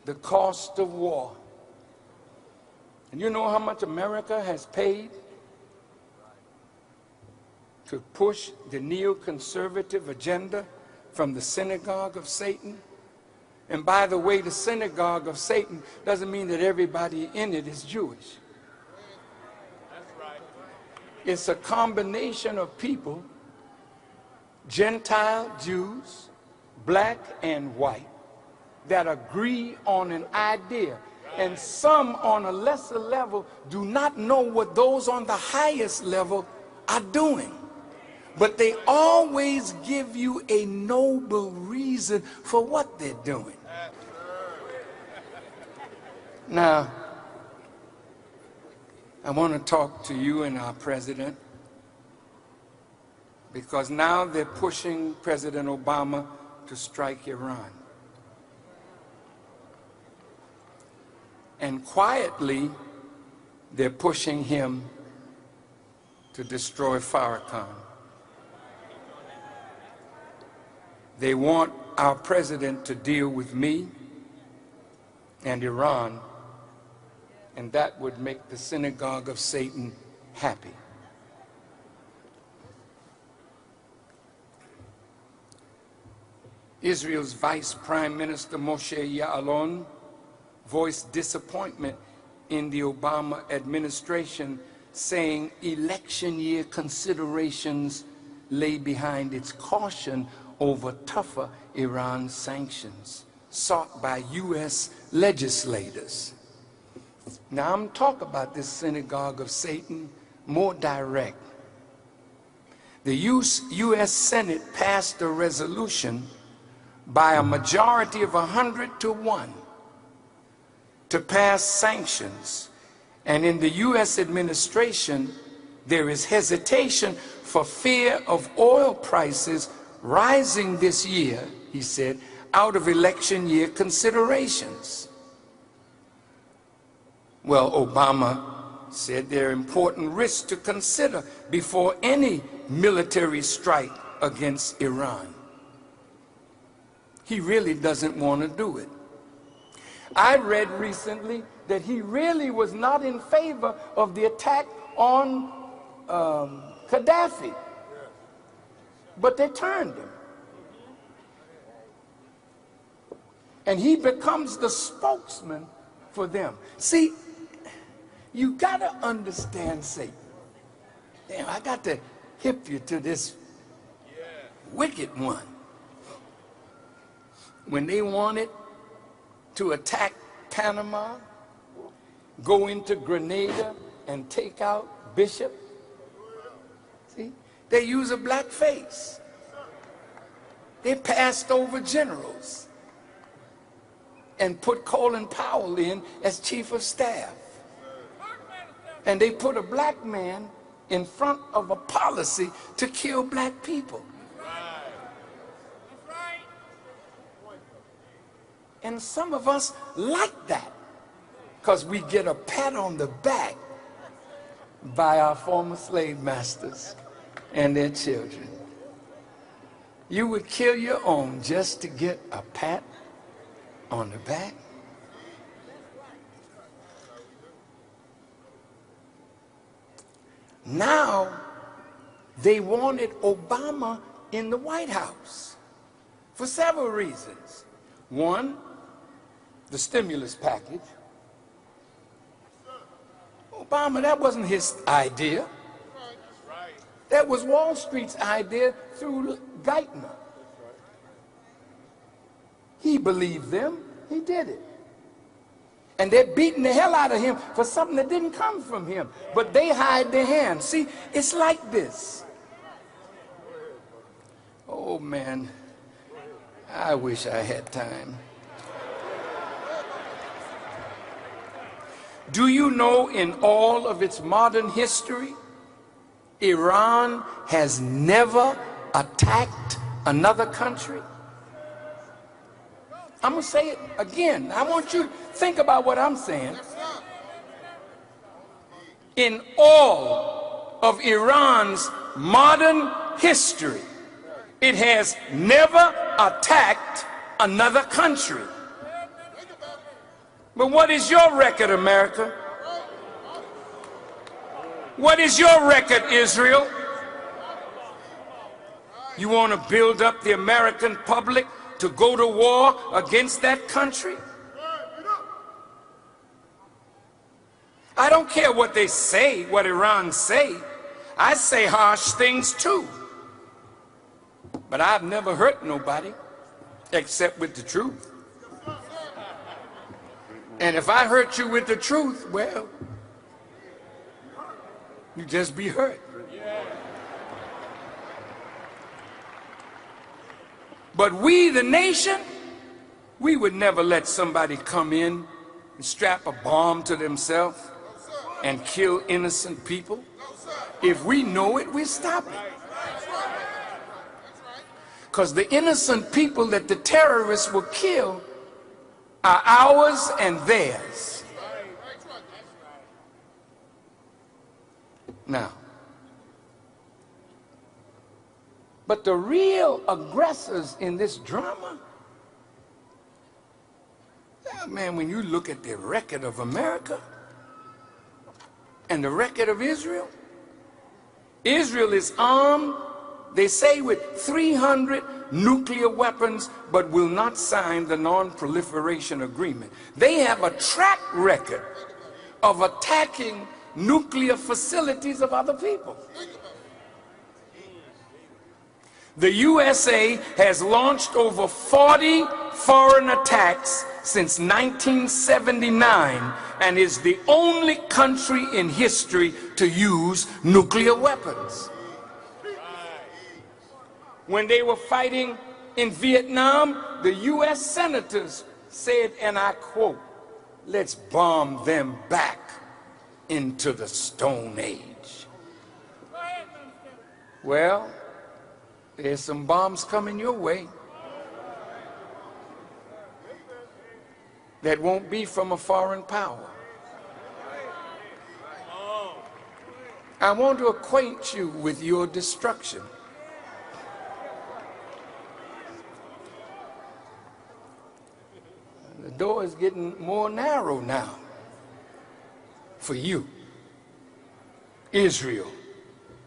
the cost of war. And you know how much America has paid to push the neoconservative agenda from the synagogue of Satan? And by the way, the synagogue of Satan doesn't mean that everybody in it is Jewish. It's a combination of people, Gentile Jews, black and white, that agree on an idea. And some on a lesser level do not know what those on the highest level are doing. But they always give you a noble reason for what they're doing. Now, I want to talk to you and our president, because now they're pushing President Obama to strike Iran. And quietly, they're pushing him to destroy Farrakhan. They want our president to deal with me and Iran, and that would make the synagogue of Satan happy. Israel's Vice Prime Minister Moshe Ya'alon voiced disappointment in the Obama administration, saying election year considerations lay behind its caution over tougher Iran sanctions sought by U.S. legislators. Now I'm talking about this synagogue of Satan more direct. The U.S. Senate passed a resolution by a majority of 100 to 1 to pass sanctions. And in the U.S. administration, there is hesitation for fear of oil prices rising this year, he said, out of election year considerations. Well, Obama said there are important risks to consider before any military strike against Iran. He really doesn't want to do it. I read recently that he really was not in favor of the attack on Gaddafi, but they turned him. And he becomes the spokesman for them. See, you got to understand Satan. Damn, I got to hip you to this wicked one. When they wanted to attack Panama, go into Grenada and take out Bishop, see, they use a black face. They passed over generals and put Colin Powell in as chief of staff. And they put a black man in front of a policy to kill black people. And some of us like that because we get a pat on the back by our former slave masters and their children. You would kill your own just to get a pat on the back? Now they wanted Obama in the White House for several reasons. One, the stimulus package. Obama, that wasn't his idea. That was Wall Street's idea through Geithner. He believed them, he did it. And they're beating the hell out of him for something that didn't come from him. But they hide their hands. See, it's like this. Oh man, I wish I had time. Do you know in all of its modern history, Iran has never attacked another country? I'm going to say it again. I want you to think about what I'm saying. In all of Iran's modern history, it has never attacked another country. But what is your record, America? What is your record, Israel? You want to build up the American public to go to war against that country? I don't care what they say, what Iran say. I say harsh things too. But I've never hurt nobody except with the truth. And if I hurt you with the truth, well, you just be hurt. But we, the nation, we would never let somebody come in and strap a bomb to themselves and kill innocent people. If we know it, we stop it. Because the innocent people that the terrorists will kill are ours and theirs. Now, but the real aggressors in this drama, man, when you look at the record of America and the record of Israel, Israel is armed, they say, with 300 nuclear weapons, but will not sign the non-proliferation agreement. They have a track record of attacking nuclear facilities of other people. The USA has launched over 40 foreign attacks since 1979 and is the only country in history to use nuclear weapons. When they were fighting in Vietnam, the US senators said, and I quote, "Let's bomb them back into the Stone Age." Well, there's some bombs coming your way that won't be from a foreign power. I want to acquaint you with your destruction. The door is getting more narrow now for you. Israel,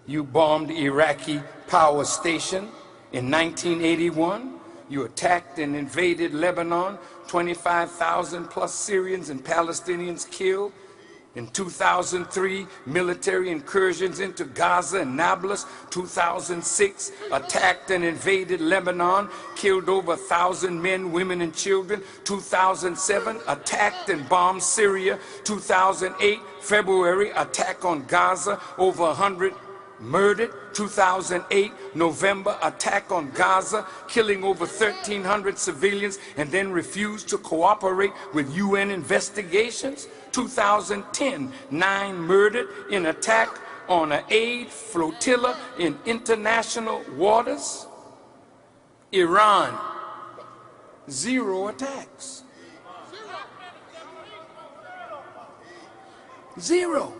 you bombed Iraqi power station in 1981. You attacked and invaded Lebanon, 25,000 plus Syrians and Palestinians killed. In 2003, military incursions into Gaza and Nablus. 2006, attacked and invaded Lebanon, killed over 1,000 men, women, and children. 2007, attacked and bombed Syria. 2008, February, attack on Gaza, over 100 murdered. 2008, November, attack on Gaza, killing over 1,300 civilians, and then refused to cooperate with UN investigations. 2010, 9 murdered in attack on an aid flotilla in international waters. Iran, 0 attacks. 0.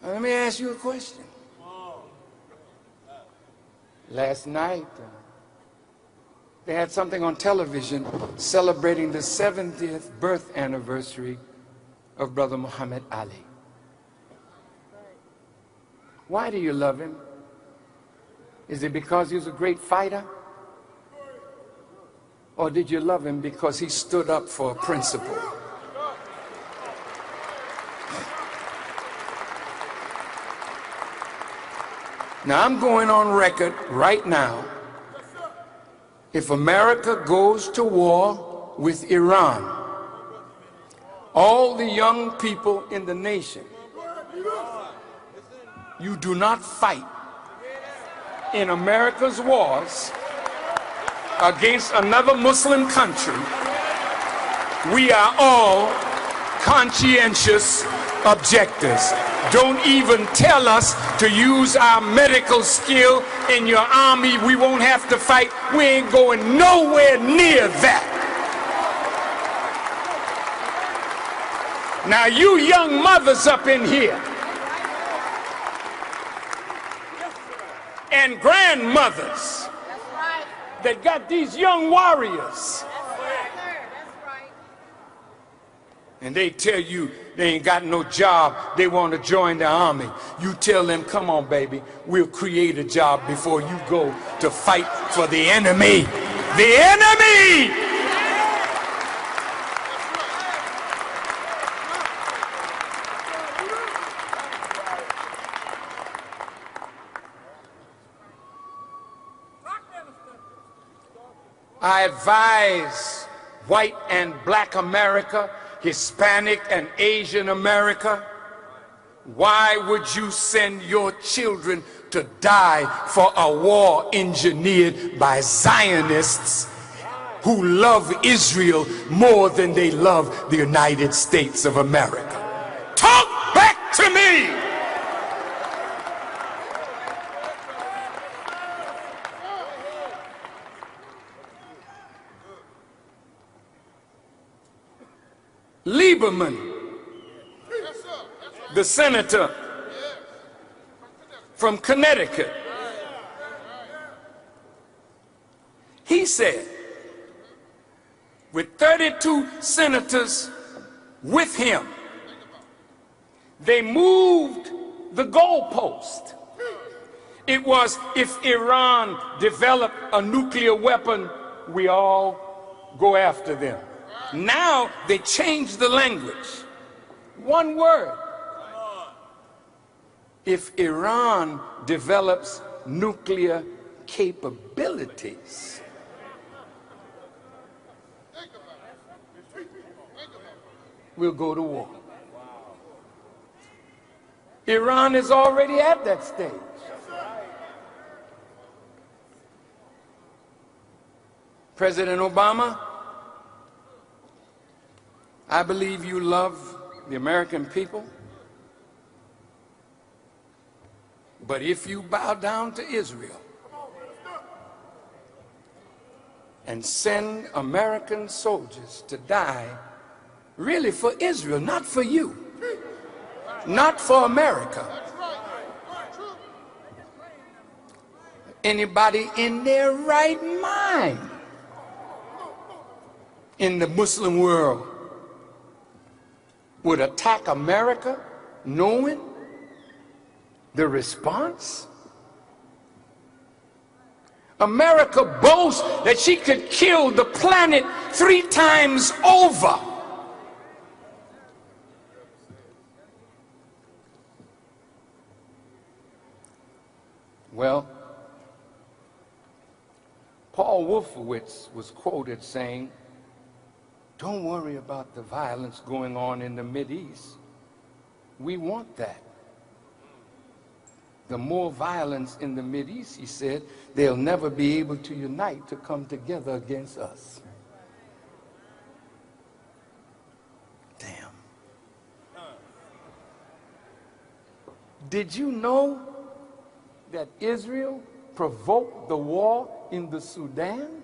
Let me ask you a question. Last night, they had something on television celebrating the 70th birth anniversary of Brother Muhammad Ali. Why do you love him? Is it because he was a great fighter? Or did you love him because he stood up for a principle? Now, I'm going on record right now. If America goes to war with Iran, all the young people in the nation, you do not fight in America's wars against another Muslim country. We are all conscientious objectors. Don't even tell us to use our medical skill in your army. We won't have to fight. We ain't going nowhere near that. Now, you young mothers up in here and grandmothers that got these young warriors and they tell you they ain't got no job, they want to join the army. You tell them, come on, baby, we'll create a job before you go to fight for the enemy. The enemy! I advise white and black America, Hispanic and Asian America, why would you send your children to die for a war engineered by Zionists who love Israel more than they love the United States of America? Talk back to me! Lieberman, the senator from Connecticut, he said, with 32 senators with him, they moved the goalpost. It was, if Iran developed a nuclear weapon, we all go after them. Now they changed the language. One word. If Iran develops nuclear capabilities. We'll go to war. Iran is already at that stage. President Obama, I believe you love the American people, but if you bow down to Israel and send American soldiers to die really for Israel, not for you, not for America, anybody in their right mind in the Muslim world would attack America knowing the response? America boasts that she could kill the planet 3 times over. Well, Paul Wolfowitz was quoted saying, don't worry about the violence going on in the Mideast. We want that. The more violence in the Mideast, he said, they'll never be able to unite to come together against us. Damn. Did you know that Israel provoked the war in the Sudan?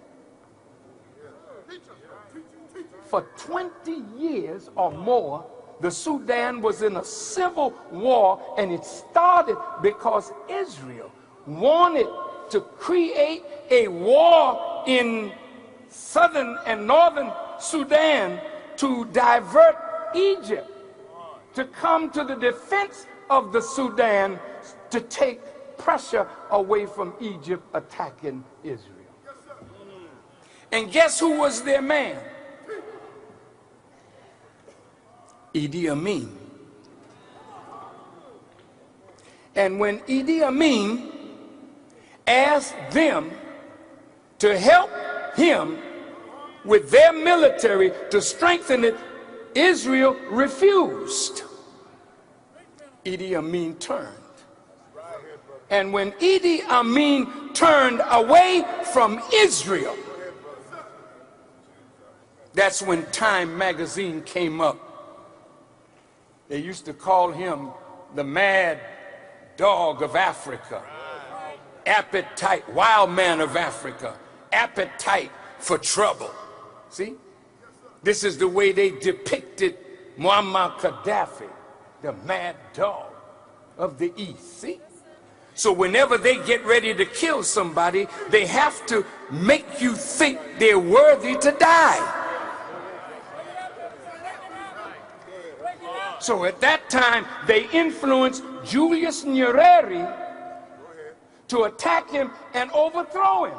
For 20 years or more, the Sudan was in a civil war, and it started because Israel wanted to create a war in southern and northern Sudan to divert Egypt to come to the defense of the Sudan to take pressure away from Egypt attacking Israel. And guess who was their man? Idi Amin. And when Idi Amin asked them to help him with their military to strengthen it, Israel refused. Idi Amin turned. And when Idi Amin turned away from Israel, that's when Time magazine came up. They used to call him the mad dog of Africa, appetite, wild man of Africa, appetite for trouble. See? This is the way they depicted Muammar Gaddafi, the mad dog of the East. See? So whenever they get ready to kill somebody, they have to make you think they're worthy to die. So at that time, they influenced Julius Nyerere to attack him and overthrow him.